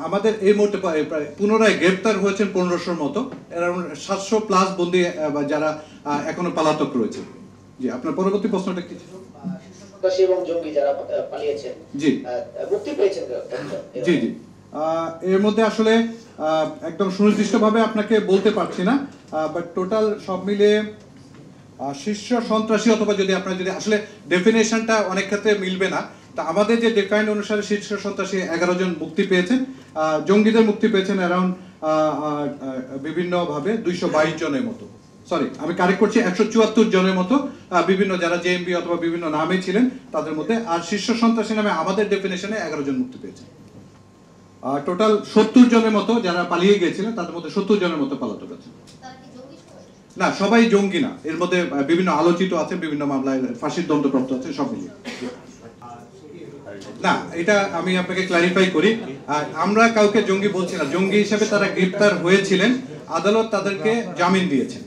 আমাদের এই মুহূর্তে প্রায় পুনরায় গ্রেপ্তার হয়েছেন 1500-র মতো, অ্যারাউন্ড 700+ বন্দী যারা এখনো পলাতক রয়েছে। জি, আপনার পরবর্তী প্রশ্নটা কি ছিল? সন্ত্রাসী এবং জঙ্গি যারা পালিয়েছেন, জি মুক্তি পেয়েছেন। জি জি এর মধ্যে আসলে একদম সুনির্দিষ্টভাবে আপনাকে বলতে পারছি না, বাট টোটাল সব মিলিয়ে শীর্ষ সন্ত্রাসী অথবা যদি আপনার যদি আসলে ডেফিনেশনটা অনেক ক্ষেত্রে মিলবে না, তা আমাদের যে ডিফাইন্ড অনুসারে শীর্ষ সন্ত্রাসী 11 জন মুক্তি পেয়েছেন, জঙ্গিদের মুক্তি পেয়েছেন অ্যারাউন্ড বিভিন্নভাবে 222 জনের মতো, সরি আমি কারেক্ট করছি 174 জনের মতো, বিভিন্ন যারা জেএমবি অথবা বিভিন্ন নামে ছিলেন তাদের মধ্যে। আর শীর্ষ সন্ত্রাসী নামে আমাদের ডেফিনেশনে 11 জন মুক্তি পেয়েছেন। টোটাল 70 জনের মতো যারা পালিয়ে গিয়েছিলেন তাদের মধ্যে 70 জনের মতো পলাতক আছে। না, সবাই জঙ্গি না, এর মধ্যে বিভিন্ন আলোচিত আছে, বিভিন্ন মামলায় ফাঁসির দণ্ডপ্রাপ্ত আছে, সব মিলিয়ে। না, এটা আমি আপনাকে ক্লারিফাই করি, আমরা কাউকে জঙ্গি বলছি না। জঙ্গি হিসেবে তারা গ্রেপ্তার হয়েছিলেন, আদালত তাদেরকে জামিন দিয়েছেন।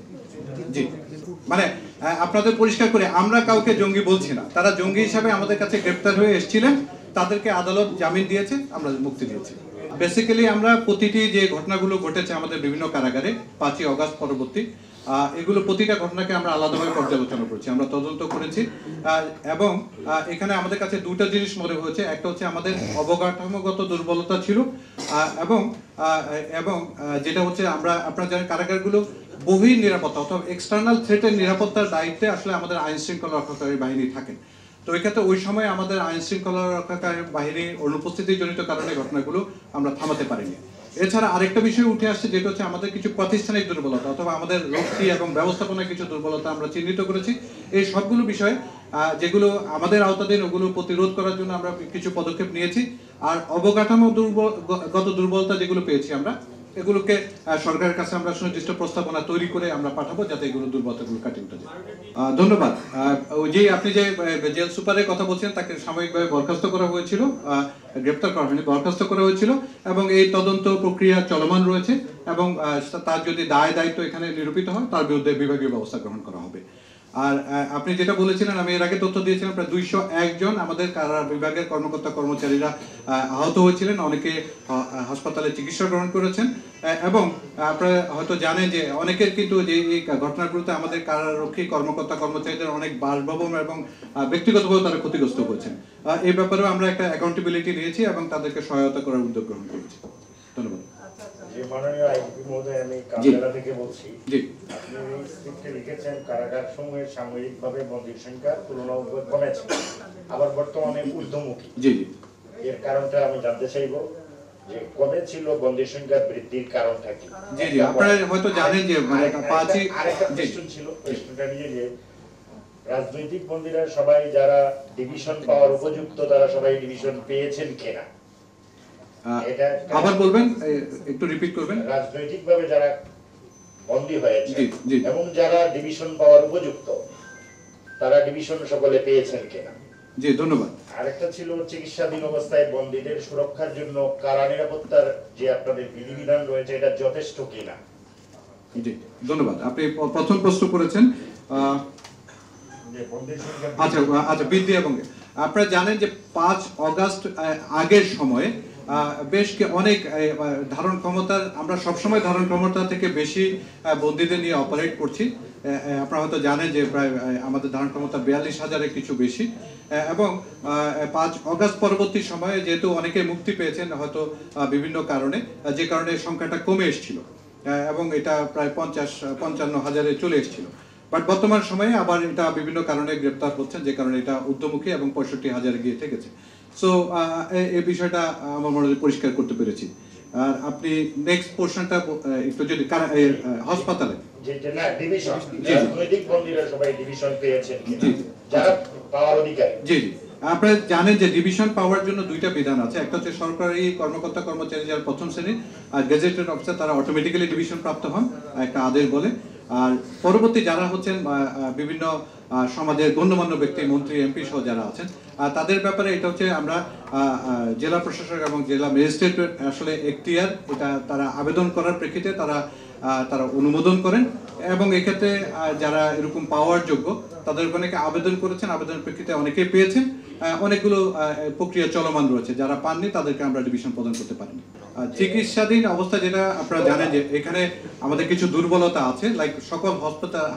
জি, মানে আপনাদের পরিষ্কার করে, আমরা কাউকে জঙ্গি বলছি না। তারা জঙ্গি হিসাবে আমাদের কাছে গ্রেপ্তার হয়ে এসেছিলেন, তাদেরকে আদালত জামিন দিয়েছে, আমরা মুক্তি দিয়েছি। বেসিক্যালি আমরা প্রতিটি যে ঘটনাগুলো ঘটেছে আমাদের বিভিন্ন কারাগারে 5ই অগাস্ট পরবর্তী, এগুলো প্রতিটা ঘটনাকে আমরা আলাদাভাবে পর্যালোচনা করেছি, আমরা তদন্ত করেছি, এবং এখানে আমাদের কাছে দুটো জিনিস মনে হয়েছে। একটা হচ্ছে আমাদের অবকাঠামোগত দুর্বলতা ছিল, এবং এবং যেটা হচ্ছে আপনারা জানেন কারাগারগুলো বহির নিরাপত্তা অথবা এক্সটার্নাল থ্রেটের নিরাপত্তার দায়িত্বে আসলে আমাদের আইন শৃঙ্খলা রক্ষাকারী বাহিনী থাকেন। তো এক্ষেত্রে ওই সময় আমাদের আইন শৃঙ্খলা রক্ষাকারী বাহিনীর অনুপস্থিতিজনিত কারণে ঘটনাগুলো আমরা থামাতে পারিনি। এছাড়া আরেকটা বিষয় উঠে আসছে, যেটা হচ্ছে আমাদের কিছু প্রাতিষ্ঠানিক দুর্বলতা অথবা আমাদের রক্ষী এবং ব্যবস্থাপনার কিছু দুর্বলতা আমরা চিহ্নিত করেছি। এই সবগুলো বিষয়ে যেগুলো আমাদের আওতাধীন, ওগুলো প্রতিরোধ করার জন্য আমরা কিছু পদক্ষেপ নিয়েছি। আর অবকাঠামো গত দুর্বলতা যেগুলো পেয়েছি আমরা, এগুলোকে সরকারের কাছে আমরা সুনির্দিষ্ট প্রস্তাবনা তৈরি করে আমরা পাঠাবো, যাতে এগুলো দুর্বলতাগুলো কাটিয়ে উঠে যায়। ধন্যবাদ। যে আপনি যে জেল সুপারের কথা বলছেন, তাকে সাময়িকভাবে বরখাস্ত করা হয়েছিল, গ্রেপ্তার করা হয়নি, বরখাস্ত করা হয়েছিল, এবং এই তদন্ত প্রক্রিয়া চলমান রয়েছে, এবং তার যদি দায়িত্ব এখানে নিরূপিত হয়, তার বিরুদ্ধে বিভাগীয় ব্যবস্থা গ্রহণ করা হবে। আর আপনি যেটা বলেছিলেন, আমি এর আগে তথ্য দিয়েছিলাম, প্রায় 201 জন আমাদের কারা বিভাগের কর্মকর্তা কর্মচারীরা আহত হয়েছিলেন, অনেকে হাসপাতালে চিকিৎসা গ্রহণ করেছেন, এবং আপনারা হয়তো জানেন যে অনেকের কিন্তু যে এই ঘটনাগুলোতে আমাদের কারারক্ষী কর্মকর্তা কর্মচারীদের অনেক বাসভবন এবং ব্যক্তিগতভাবে তারা ক্ষতিগ্রস্ত হয়েছেন। এই ব্যাপারেও আমরা একটা অ্যাকাউন্টেবিলিটি নিয়েছি এবং তাদেরকে সহায়তা করার উদ্যোগ গ্রহণ করেছি। ধন্যবাদ। মাননীয় আইনজীবী মহোদয়, আমি কামরালা থেকে বলছি। জি, আপনি স্ক্রিপ্টে লিখেছেন কারাগার সমূহের সাময়িকভাবে বন্দীর সংখ্যা তুলনামূলক কমেছে, আবার বর্তমানে ঊর্ধ্বমুখী। জি জি এর কারণটা আমি জানতে চাইবো যে কবে ছিল বন্দীর সংখ্যা বৃদ্ধির কারণটা কি? জি জি আপনারা হয়তো জানেন যে আরেকটা কোশ্চেন ছিল, কোশ্চেনটা নিয়ে যে রাজনৈতিক বন্দীরা সবাই যারা ডিভিশন পাওয়ার উপযুক্ত, তারা সবাই ডিভিশন পেয়েছেন কিনা? আবার বলবেন, একটু রিপিট করবেন। রাজনৈতিকভাবে যারা বন্দী হয়েছে জি এবং যারা ডিভিশন পাওয়ার উপযুক্ত, তারা ডিভিশন সকলে পেয়েছেন কিনা? জি, ধন্যবাদ। আরেকটা ছিল চিকিৎসাধীন অবস্থায় বন্দীদের সুরক্ষার জন্য কারা নিরাপত্তার যে আপনাদের বিধিবিধান রয়েছে, এটা যথেষ্ট কিনা? জি, ধন্যবাদ। আপনি প্রথম প্রশ্ন করেছেন আচ্ছা আচ্ছা বৃদ্ধি, এবং আপনারা জানেন যে 5 অগাস্ট আগের সময়ে বেশ অনেক ধারণ ক্ষমতার, আমরা সবসময় ধারণ ক্ষমতা থেকে বেশি বন্দীদের নিয়ে অপারেট করছি। আপনারা হয়তো জানেন যে প্রায় আমাদের ধারণ ক্ষমতা 42,000-এর কিছু বেশি, এবং 5 অগাস্ট পরবর্তী সময়ে যেহেতু অনেকে মুক্তি পেয়েছেন হয়তো বিভিন্ন কারণে, যে কারণে সংখ্যাটা কমে এসেছিল, এবং এটা প্রায় 55,000-এ চলে এসেছিল। বাট বর্তমান সময়ে আবার এটা বিভিন্ন কারণে গ্রেপ্তার হচ্ছেন, যে কারণে এটা ঊর্ধ্বমুখী এবং 65,000-এ গিয়ে ঠেকেছে। সো এই বিষয়টা আমার মনে হয় পরিষ্কার করতে পেরেছি। আর আপনি নেক্সট পোর্শনটা একটু যদি হাসপাতালে যেটা না ডিভিশন, রাজনৈতিক বন্দীরা সবাই ডিভিশন পেয়েছেন কিনা, যারা পাওয়ার অধিকারী? জি জি, আপনারা জানেন যে ডিভিশন পাওয়ার জন্য দুইটা বিধান আছে। একটা হচ্ছে সরকারি কর্মকর্তা কর্মচারী যারা প্রথম শ্রেণীর আর গেজেটেড অফিসার, তারা অটোমেটিক্যালি ডিভিশন প্রাপ্ত হন, একটা আদেশ বলে। আর পরবর্তী যারা হচ্ছেন বিভিন্ন সমাজের গণ্যমান্য ব্যক্তি, মন্ত্রী, এমপি সহ যারা আছেন, তাদের ব্যাপারে এটা হচ্ছে আমরা জেলা প্রশাসক এবং জেলা ম্যাজিস্ট্রেট আসলে এখতিয়ার, এটা তারা আবেদন করার প্রেক্ষিতে তারা অনুমোদন করেন, এবং এক্ষেত্রে যারা এরকম পাওয়ার যোগ্য তাদের অনেকে আবেদন করেছেন, আবেদনের প্রেক্ষিতে অনেকেই পেয়েছেন। অনেকগুলো প্রক্রিয়া চলমান রয়েছে, যারা পাননি তাদেরকে আমরা ডিভিশন প্রদান করতে পারিনি। চিকিৎসাধীন অবস্থা যেটা আপনারা জানেন যে এখানে আমাদের কিছু দুর্বলতা আছে, লাইক সকল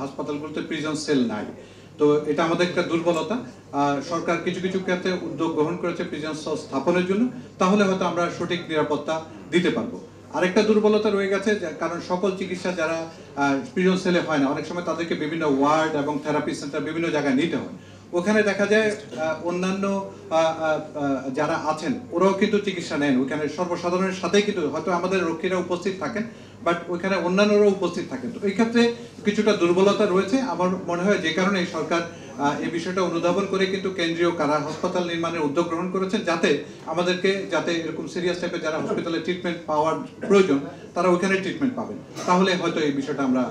হাসপাতালগুলোতে প্রিজন সেল নাই। তো এটা আমাদের একটা দুর্বলতা। সরকার কিছু কিছু ক্ষেত্রে উদ্যোগ গ্রহণ করেছে প্রিজন সেল স্থাপনের জন্য, তাহলে হয়তো আমরা সঠিক নিরাপত্তা দিতে পারবো। আরেকটা দুর্বলতা রয়ে গেছে, কারণ সকল চিকিৎসা যারা প্রিজন সেলে হয় না, অনেক সময় তাদেরকে বিভিন্ন ওয়ার্ড এবং থেরাপি সেন্টার বিভিন্ন জায়গায় নিতে হয়। ওখানে দেখা যায় অন্যান্য যারা আছেন ওরাও কিন্তু চিকিৎসা নেন ওইখানে, সর্বসাধারণের সাথেই কিন্তু হয়তো আমাদের রক্ষীরা উপস্থিত থাকেন, বাট ওইখানে অন্যান্যরাও উপস্থিত থাকেন। তো এই ক্ষেত্রে কিছুটা দুর্বলতা রয়েছে। আমার মনে হয় যে কারণে সরকার এই বিষয়টা অনুধাবন করে কিন্তু কেন্দ্রীয় কারা হাসপাতাল নির্মাণের উদ্যোগ গ্রহণ করেছেন, যাতে এরকম সিরিয়াস টাইপের যারা হসপিটালে ট্রিটমেন্ট পাওয়ার প্রয়োজন তারা ওইখানে ট্রিটমেন্ট পাবেন। তাহলে হয়তো এই বিষয়টা আমরা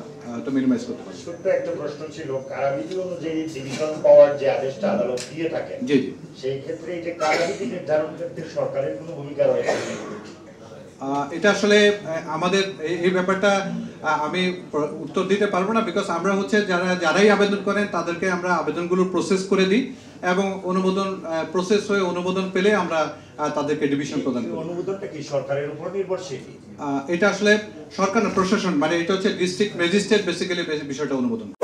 তো মিনিমাইজ করতে পারি। ছোট্ট একটা প্রশ্ন ছিল, কারাবিধি অনুযায়ী ডিভিশন পাওয়ার যে আদেশটা আদালত দিয়ে থাকেন, জি জি, সেই ক্ষেত্রে এটা কারাবিধি নির্ধারণ ক্ষেত্রে সরকারের কোনো ভূমিকা রয়েছে? এটা আসলে আমাদের এই ব্যাপারটা আমি উত্তর দিতে পারবো না, বিকজ আমরা হচ্ছে যারাই আবেদন করেন তাদেরকে আমরা আবেদনগুলো প্রসেস করে দিই এবং অনুমোদন প্রসেস হয়ে অনুমোদন পেলে আমরা তাদেরকে ডিভিশন প্রদান করি। অনুমোদনটা কি সরকারের উপর নির্ভরশীল? এটা আসলে সরকার প্রশাসন, মানে এটা হচ্ছে ডিস্ট্রিক্ট ম্যাজিস্ট্রেট বেসিক্যালি বিষয়টা অনুমোদন করে।